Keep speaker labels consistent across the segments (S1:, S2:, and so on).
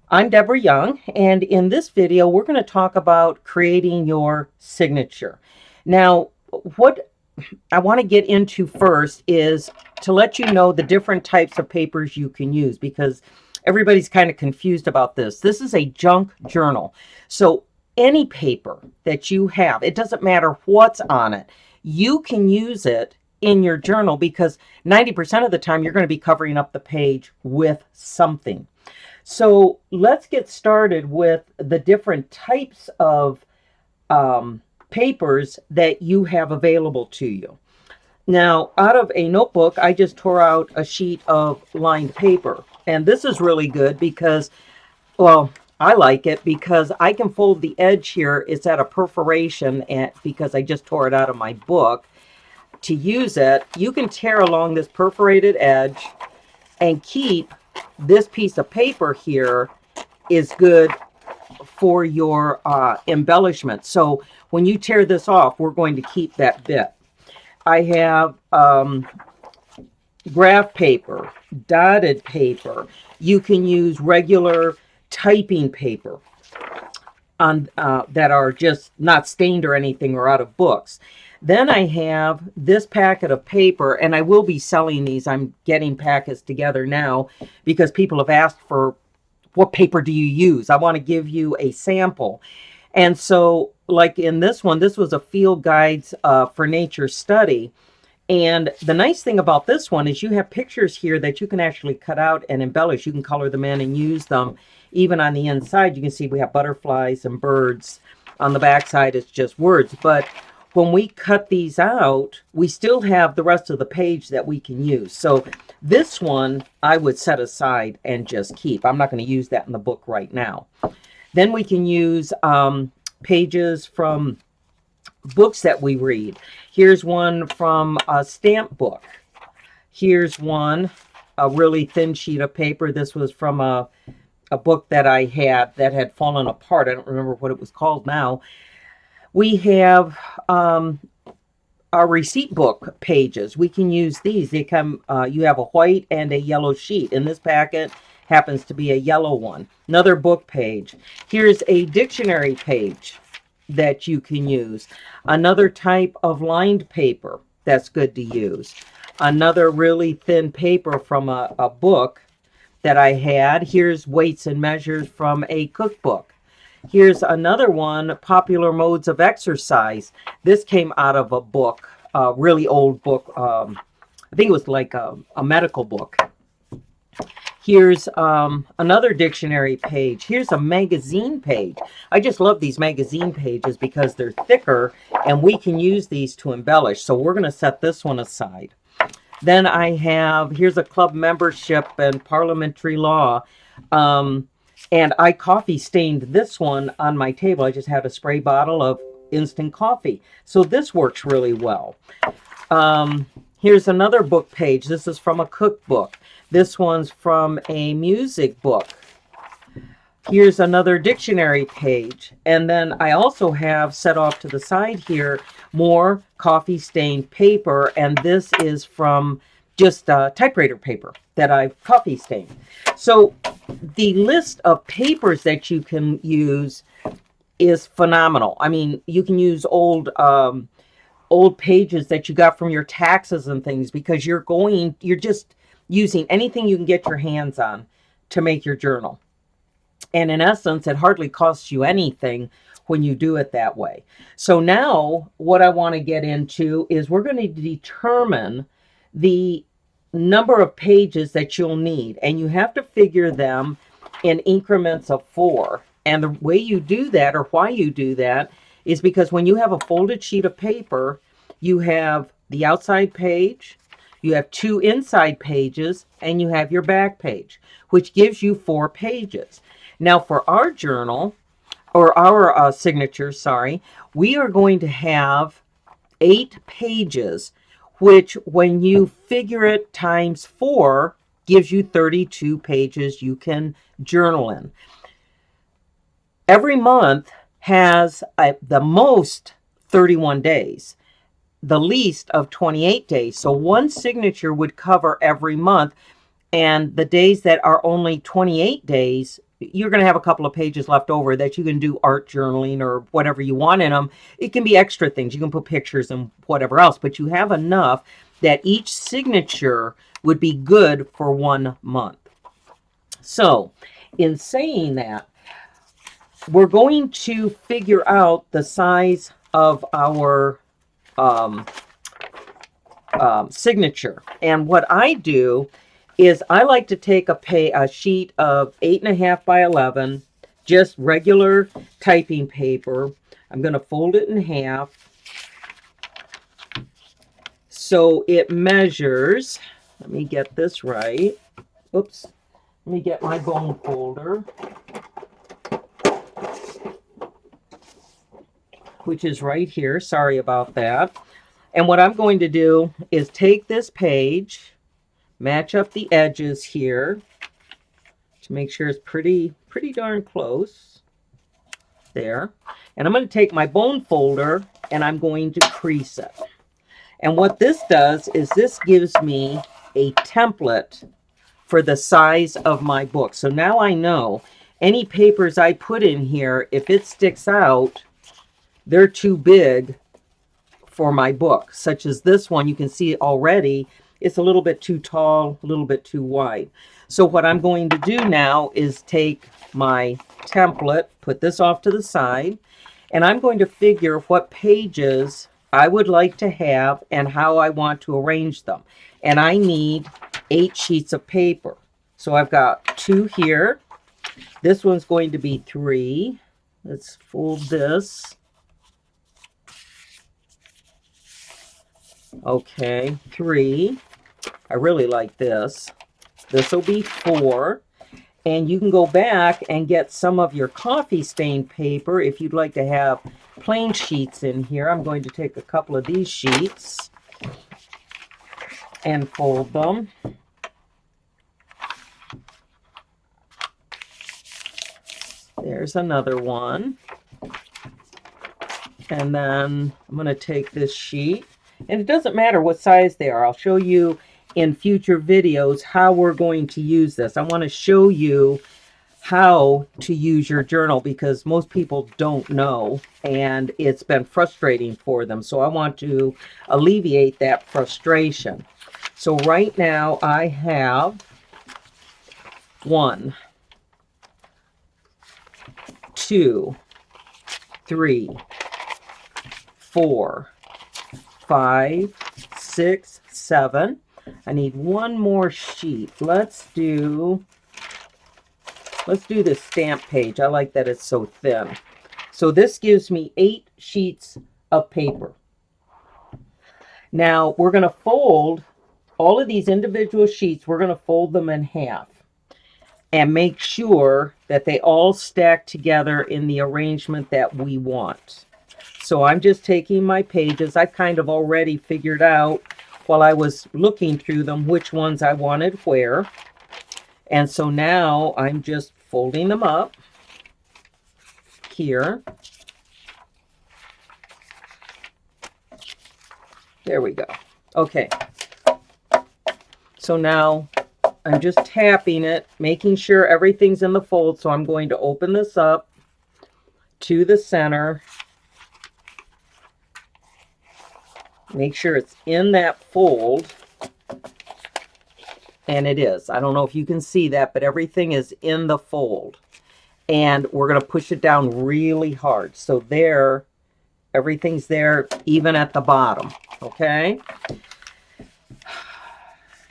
S1: I'm Deborah Young, and in this video, we're going to talk about creating your signature. Now, what I want to get into first is to let you know the different types of papers you can use because everybody's kind of confused about this. This is a junk journal. So any paper that you have, it doesn't matter what's on it, you can use it in your journal because 90% of the time you're going to be covering up the page with something. So let's get started with the different types of papers that you have available to you. Now, out of a notebook, I just tore out a sheet of lined paper. And this is really good because, well, I like it because I can fold the edge here. It's at a perforation because I just tore it out of my book. To use it, you can tear along this perforated edge and keep this piece of paper here is good for your embellishment. So when you tear this off, we're going to keep that bit. I have graph paper, dotted paper. You can use regular typing paper on that are just not stained or anything or out of books. Then I have this packet of paper, and I will be selling these. I'm getting packets together now because people have asked for what paper do you use? I want to give you a sample. And so, like in this one, this was a field guides for nature study. And the nice thing about this one is you have pictures here that you can actually cut out and embellish. You can color them in and use them. Even on the inside, you can see we have butterflies and birds. On the back side, it's just words. But when we cut these out, we still have the rest of the page that we can use. So this one I would set aside and just keep. I'm not going to use that in the book right now. Then we can use pages from books that we read. Here's one from a stamp book. Here's one, a really thin sheet of paper. This was from a book that I had that had fallen apart. I don't remember what it was called now. We have our receipt book pages. We can use these. They come, you have a white and a yellow sheet. In this packet happens to be a yellow one. Another book page. Here's a dictionary page that you can use. Another type of lined paper that's good to use. Another really thin paper from a book that I had. Here's weights and measures from a cookbook. Here's another one, Popular Modes of Exercise. This came out of a book, a really old book. I think it was like a medical book. Here's another dictionary page. Here's a magazine page. I just love these magazine pages because they're thicker and we can use these to embellish. So we're going to set this one aside. Then I have, here's a club membership and parliamentary law. And I coffee stained this one on my table. I just had a spray bottle of instant coffee. So this works really well. Here's another book page. This is from a cookbook. This one's from a music book. Here's another dictionary page. And then I also have set off to the side here more coffee stained paper. And this is from just typewriter paper that I've coffee stained. So the list of papers that you can use is phenomenal. I mean, you can use old pages that you got from your taxes and things because you're just using anything you can get your hands on to make your journal. And in essence, it hardly costs you anything when you do it that way. So now what I want to get into is we're going to determine the number of pages that you'll need, and you have to figure them in increments of 4. And the way you do that, or why you do that, is because when you have a folded sheet of paper, you have the outside page, you have 2 inside pages, and you have your back page, which gives you 4 pages. Now for our journal, or our signature, sorry, we are going to have 8 pages, which when you figure it times 4 gives you 32 pages you can journal in. Every month has the most 31 days, the least of 28 days. So one signature would cover every month, and the days that are only 28 days you're going to have a couple of pages left over that you can do art journaling or whatever you want in them. It can be extra things. You can put pictures and whatever else, but you have enough that each signature would be good for 1 month. So in saying that, we're going to figure out the size of our signature. And what I do is I like to take a sheet of 8.5 by 11, just regular typing paper. I'm going to fold it in half so it measures. Let me get this right. Oops. Let me get my bone folder, which is right here. Sorry about that. And what I'm going to do is take this page, match up the edges here to make sure it's pretty darn close there. And I'm going to take my bone folder and I'm going to crease it. And what this does is this gives me a template for the size of my book. So now I know any papers I put in here, if it sticks out, they're too big for my book. Such as this one, you can see already it's a little bit too tall, a little bit too wide. So what I'm going to do now is take my template, put this off to the side, and I'm going to figure what pages I would like to have and how I want to arrange them. And I need 8 sheets of paper. So I've got 2 here. This one's going to be 3. Let's fold this. Okay, 3. I really like this. This will be 4. And you can go back and get some of your coffee stain paper if you'd like to have plain sheets in here. I'm going to take a couple of these sheets and fold them. There's another one. And then I'm going to take this sheet. And it doesn't matter what size they are. I'll show you in future videos how we're going to use this. I want to show you how to use your journal because most people don't know and it's been frustrating for them. So I want to alleviate that frustration. So right now I have 1, 2, 3, 4, 5, 6, 7. I need one more sheet. Let's do this stamp page. I like that it's so thin. So this gives me 8 sheets of paper. Now we're going to fold all of these individual sheets. We're going to fold them in half and make sure that they all stack together in the arrangement that we want. So I'm just taking my pages. I kind of already figured out while I was looking through them which ones I wanted where. And so now I'm just folding them up here. There we go. Okay. So now I'm just tapping it, making sure everything's in the fold. So I'm going to open this up to the center. Make sure it's in that fold. And it is. I don't know if you can see that, but everything is in the fold. And we're going to push it down really hard. So there, everything's there, even at the bottom. Okay?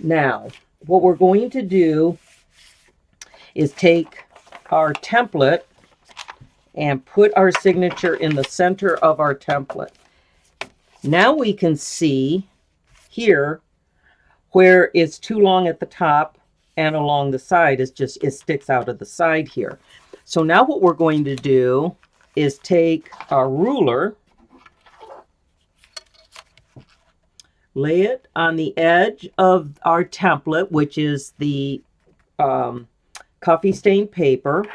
S1: Now, what we're going to do is take our template and put our signature in the center of our template. Now we can see here where it's too long at the top and along the side. It sticks out of the side here. So now what we're going to do is take our ruler, lay it on the edge of our template, which is the coffee stained paper.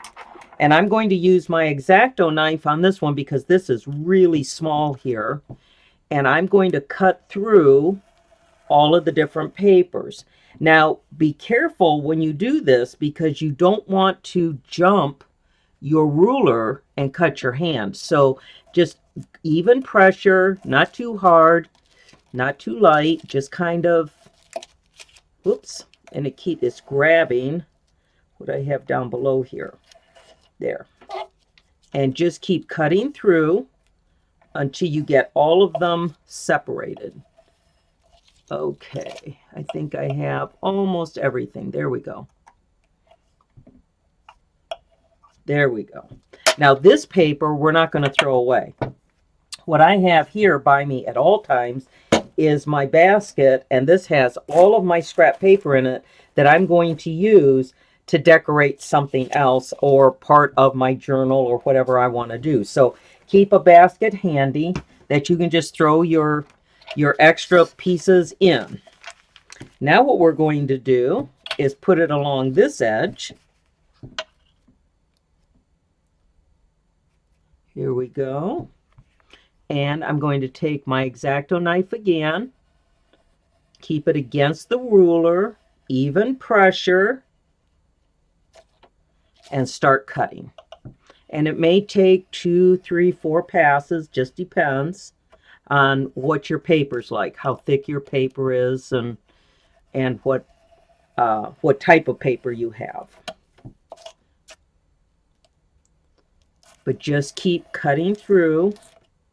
S1: And I'm going to use my X-Acto knife on this one because this is really small here. And I'm going to cut through all of the different papers. Now, be careful when you do this because you don't want to jump your ruler and cut your hand. So just even pressure, not too hard, not too light, just kind of, whoops, and it's grabbing what I have down below here. There. And just keep cutting through until you get all of them separated. Okay, I think I have almost everything. There we go. There we go. Now this paper we're not going to throw away. What I have here by me at all times is my basket, and this has all of my scrap paper in it that I'm going to use to decorate something else or part of my journal or whatever I want to do. So keep a basket handy that you can just throw your extra pieces in. Now what we're going to do is put it along this edge. Here we go. And I'm going to take my X-Acto knife again, keep it against the ruler, even pressure, and start cutting. And it may take 2, 3, 4 passes, just depends on what your paper's like, how thick your paper is, and what type of paper you have. But just keep cutting through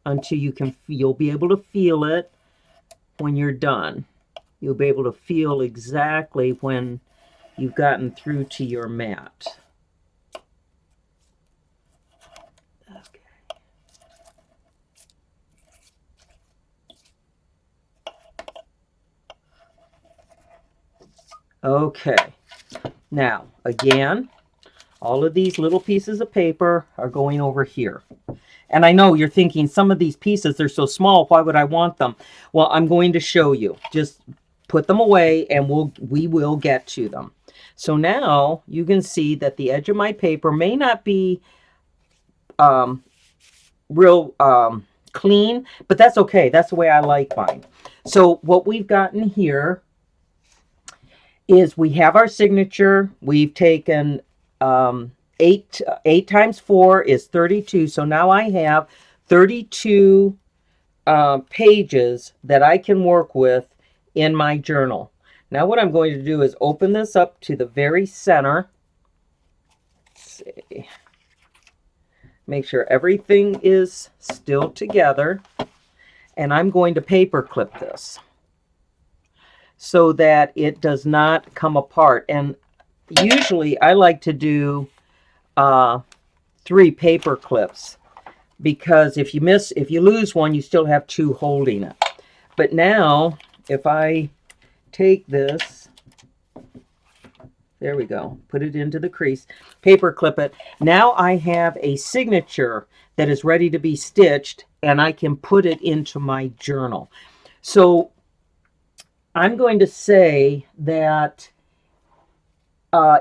S1: until you'll be able to feel it when you're done. You'll be able to feel exactly when you've gotten through to your mat. Okay. Now, again, all of these little pieces of paper are going over here. And I know you're thinking, some of these pieces, they're so small, why would I want them? Well, I'm going to show you. Just put them away and we will get to them. So now you can see that the edge of my paper may not be real clean, but that's okay. That's the way I like mine. So what we've gotten here is we have our signature. We've taken 8 times 4 is 32. So now I have 32 pages that I can work with in my journal. Now what I'm going to do is open this up to the very center. Let's see. Make sure everything is still together. And I'm going to paper clip this so that it does not come apart. And usually I like to do 3 paper clips, because if you lose one, you still have 2 holding it. But now if I take this, there we go, put it into the crease, paper clip it, now I have a signature that is ready to be stitched, and I can put it into my journal. So I'm going to say that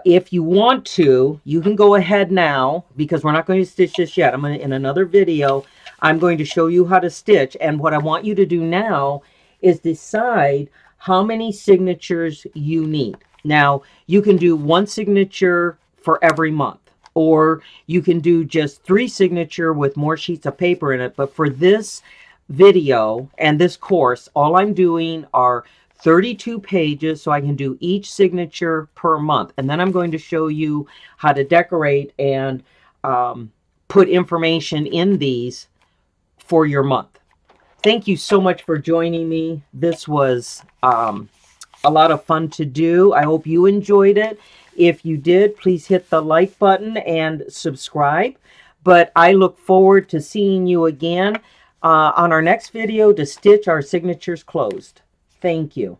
S1: if you want to, you can go ahead now, because we're not going to stitch this yet. In another video, I'm going to show you how to stitch. And what I want you to do now is decide how many signatures you need. Now, you can do 1 signature for every month, or you can do just 3 signature with more sheets of paper in it. But for this video and this course, all I'm doing are 32 pages, so I can do each signature per month. And then I'm going to show you how to decorate and put information in these for your month. Thank you so much for joining me. This was a lot of fun to do. I hope you enjoyed it. If you did, please hit the like button and subscribe. But I look forward to seeing you again on our next video to stitch our signatures closed. Thank you.